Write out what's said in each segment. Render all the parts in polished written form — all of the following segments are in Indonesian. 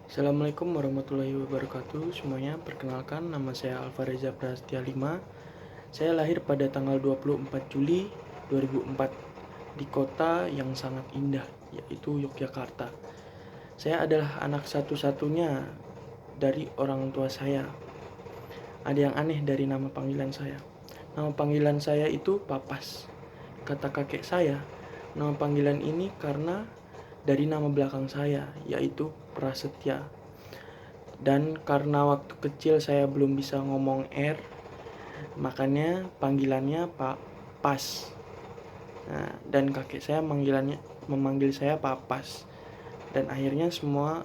Assalamualaikum warahmatullahi wabarakatuh semuanya. Perkenalkan, nama saya Alvareza Prastya 5. Saya lahir pada tanggal 24 Juli 2004 di kota yang sangat indah, yaitu Yogyakarta. Saya adalah anak satu-satunya dari orang tua saya. Ada yang aneh dari nama panggilan saya. Nama panggilan saya itu Papas. Kata kakek saya, nama panggilan ini karena dari nama belakang saya, yaitu Prasetya. Dan karena waktu kecil saya belum bisa ngomong R, makanya panggilannya Pak Pas. Nah, dan kakek saya memanggil saya Papas. Dan akhirnya semua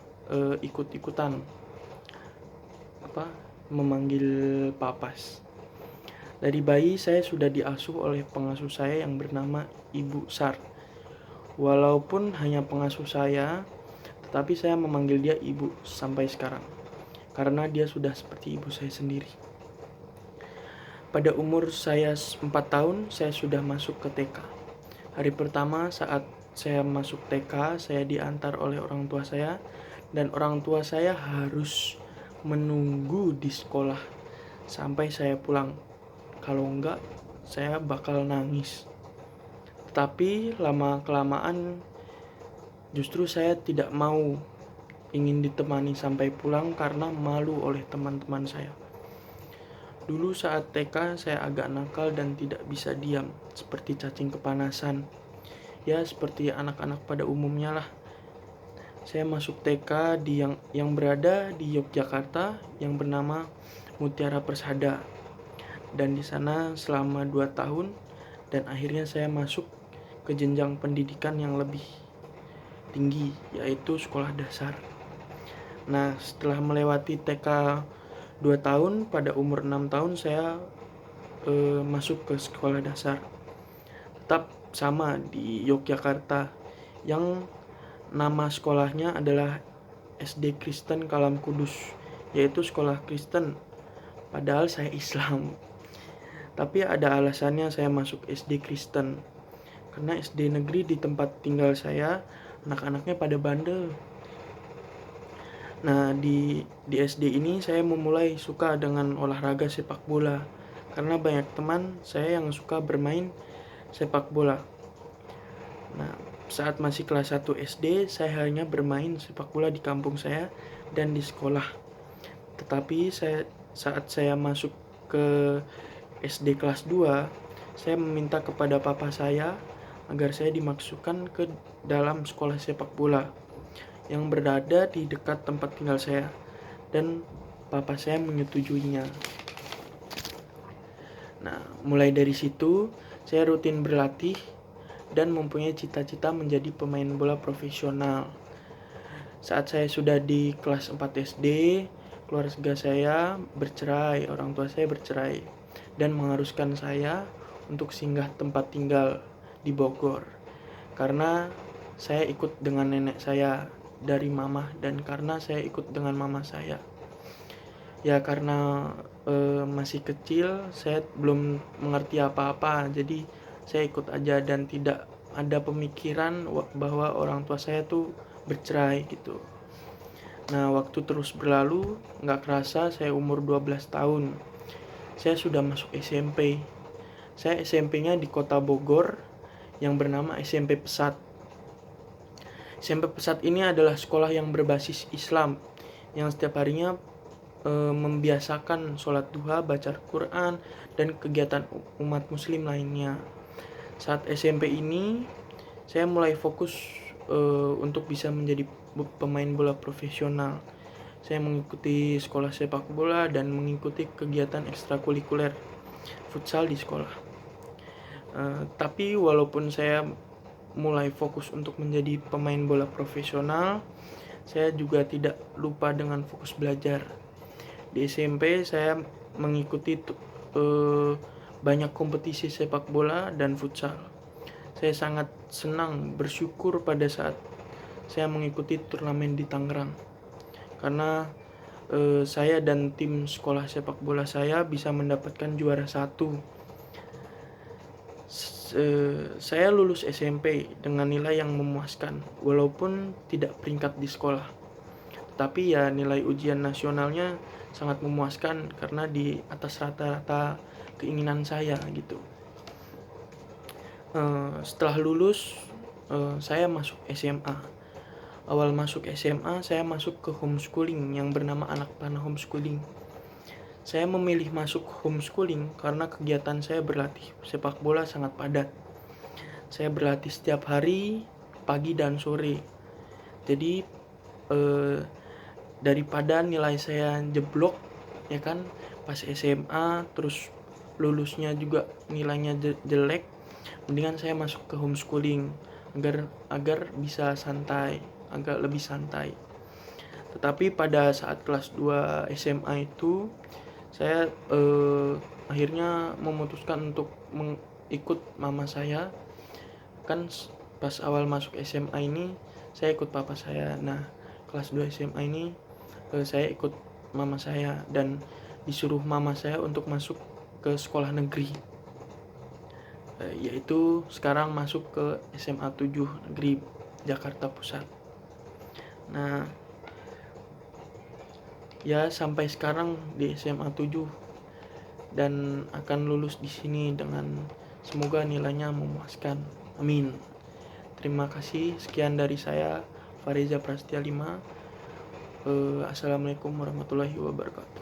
ikut-ikutan memanggil Papas. Dari bayi saya sudah diasuh oleh pengasuh saya yang bernama Ibu Sar. Walaupun hanya pengasuh saya, tetapi saya memanggil dia ibu sampai sekarang, karena dia sudah seperti ibu saya sendiri. Pada umur saya 4 tahun, saya sudah masuk ke TK. Hari pertama saat saya masuk TK, saya diantar oleh orang tua saya, dan orang tua saya harus menunggu di sekolah sampai saya pulang. Kalau enggak, saya bakal nangis. Tapi lama-kelamaan justru saya tidak mau ingin ditemani sampai pulang karena malu oleh teman-teman saya. Dulu saat TK saya agak nakal dan tidak bisa diam, seperti cacing kepanasan. Ya, seperti anak-anak pada umumnya lah. Saya masuk TK yang berada di Yogyakarta yang bernama Mutiara Persada. Dan di sana selama 2 tahun, dan akhirnya saya masuk ke jenjang pendidikan yang lebih tinggi, yaitu sekolah dasar. Nah, setelah melewati TK 2 tahun, pada umur 6 tahun saya masuk ke sekolah dasar. Tetap sama di Yogyakarta, yang nama sekolahnya adalah SD Kristen Kalam Kudus, yaitu sekolah Kristen. Padahal saya Islam. Tapi ada alasannya saya masuk SD Kristen. Karena SD negeri di tempat tinggal saya, anak-anaknya pada bandel. Nah, di SD ini saya memulai suka dengan olahraga sepak bola. Karena banyak teman saya yang suka bermain sepak bola. Nah, saat masih kelas 1 SD, saya hanya bermain sepak bola di kampung saya dan di sekolah. Tetapi saat saya masuk ke SD kelas 2, saya meminta kepada papa saya agar saya dimasukkan ke dalam sekolah sepak bola yang berada di dekat tempat tinggal saya, dan papa saya menyetujuinya. Nah, mulai dari situ saya rutin berlatih dan mempunyai cita-cita menjadi pemain bola profesional. Saat saya sudah di kelas 4 SD, keluarga saya bercerai, orang tua saya bercerai, dan mengharuskan saya untuk singgah tempat tinggal di Bogor. Karena saya ikut dengan nenek saya dari mama, dan karena saya ikut dengan mama saya. Ya, karena masih kecil, saya belum mengerti apa-apa, jadi saya ikut aja dan tidak ada pemikiran bahwa orang tua saya tuh bercerai gitu. Nah, waktu terus berlalu, nggak kerasa saya umur 12 tahun. Saya sudah masuk SMP. Saya SMP-nya di kota Bogor yang bernama SMP Pesat. SMP Pesat ini adalah sekolah yang berbasis Islam, yang setiap harinya membiasakan sholat duha, baca Al-Quran, dan kegiatan umat muslim lainnya. Saat SMP ini, saya mulai fokus untuk bisa menjadi pemain bola profesional. Saya mengikuti sekolah sepak bola dan mengikuti kegiatan ekstrakurikuler futsal di sekolah. Tapi walaupun saya mulai fokus untuk menjadi pemain bola profesional, saya juga tidak lupa dengan fokus belajar. Di SMP saya mengikuti banyak kompetisi sepak bola dan futsal. Saya sangat senang, bersyukur pada saat saya mengikuti turnamen di Tangerang, karena saya dan tim sekolah sepak bola saya bisa mendapatkan juara 1. Saya lulus SMP dengan nilai yang memuaskan, walaupun tidak peringkat di sekolah. Tapi ya nilai ujian nasionalnya sangat memuaskan karena di atas rata-rata keinginan saya gitu. Setelah lulus, saya masuk SMA. Awal masuk SMA, saya masuk ke homeschooling yang bernama Anak Panah Homeschooling. Saya memilih masuk homeschooling karena kegiatan saya berlatih sepak bola sangat padat. Saya berlatih setiap hari, pagi dan sore. Jadi daripada nilai saya jeblok, ya kan, pas SMA, terus lulusnya juga nilainya jelek, mendingan saya masuk ke homeschooling agar bisa santai, agak lebih santai. Tetapi pada saat kelas 2 SMA itu saya akhirnya memutuskan untuk mengikut mama saya. Kan pas awal masuk SMA ini saya ikut papa saya. Nah, kelas 2 SMA ini saya ikut mama saya dan disuruh mama saya untuk masuk ke sekolah negeri, yaitu sekarang masuk ke SMA 7 Negeri Jakarta Pusat. Nah, ya sampai sekarang di SMA 7 dan akan lulus di sini dengan semoga nilainya memuaskan. Amin. Terima kasih, sekian dari saya, Fariza Prastya 5. Assalamualaikum warahmatullahi wabarakatuh.